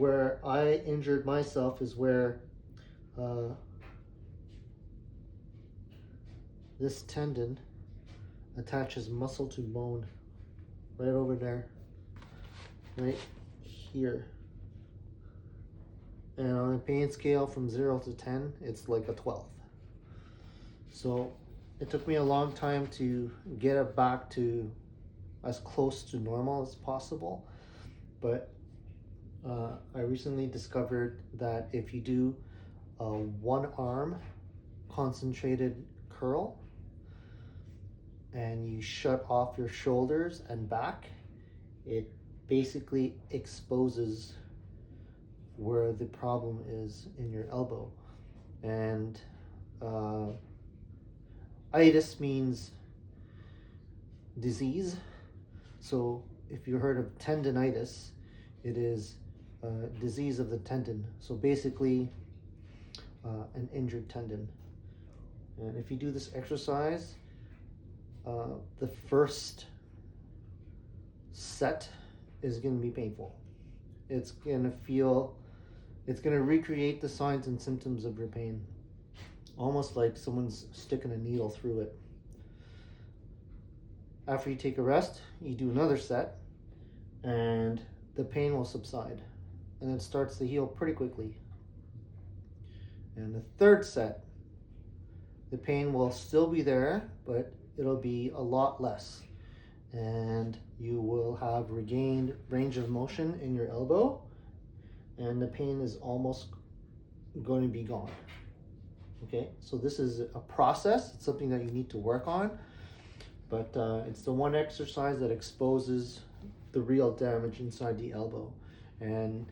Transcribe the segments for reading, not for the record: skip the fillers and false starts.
Where I injured myself is where this tendon attaches muscle to bone, right over there, right here. And on a pain scale from 0 to 10, it's like a 12. So it took me a long time to get it back to as close to normal as possible. But I recently discovered that if you do a one arm concentrated curl and you shut off your shoulders and back, it basically exposes where the problem is in your elbow. And itis means disease. So if you heard of tendinitis, it is disease of the tendon. So basically an injured tendon. And if you do this exercise, the first set is going to be painful. It's going to recreate the signs and symptoms of your pain, almost like someone's sticking a needle through it. After you take a rest, you do another set, and the pain will subside, and it starts to heal pretty quickly. And the third set, the pain will still be there, but it'll be a lot less, and you will have regained range of motion in your elbow, and the pain is almost going to be gone. Okay, so this is a process. It's something that you need to work on, but it's the one exercise that exposes the real damage inside the elbow, and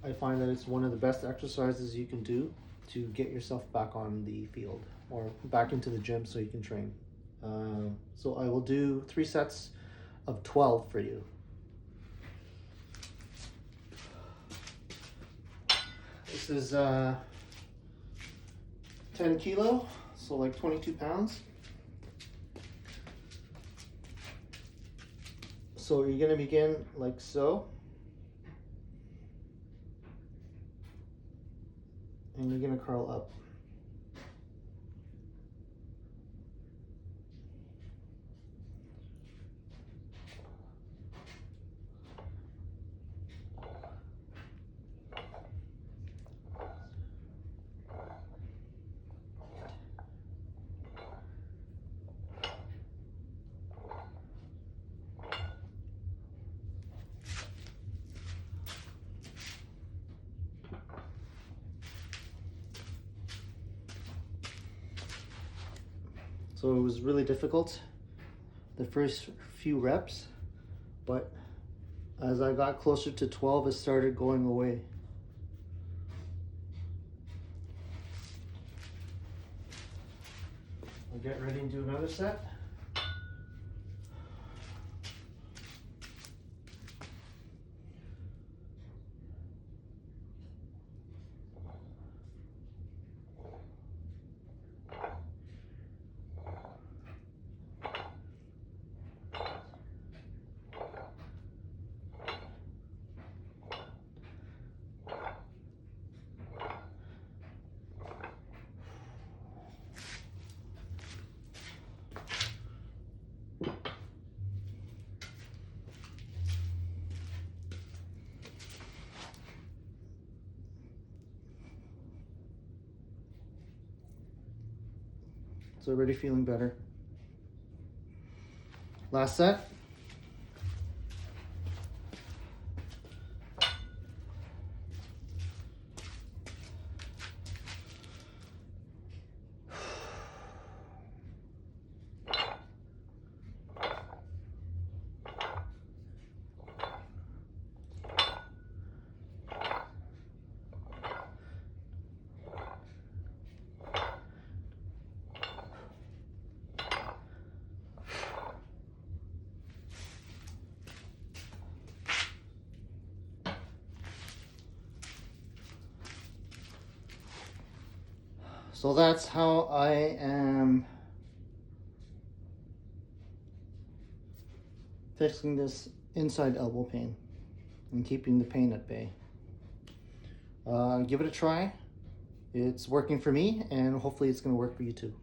I find that it's one of the best exercises you can do to get yourself back on the field or back into the gym so you can train. So I will do 3 sets of 12 for you. This is 10 kilo, so like 22 pounds. So you're going to begin like so. And you're going to curl up. So it was really difficult the first few reps, but as I got closer to 12, it started going away. I'll get ready and do another set. So already feeling better. Last set. So that's how I am fixing this inside elbow pain. and keeping the pain at bay. Give it a try. It's working for me, and hopefully it's going to work for you too.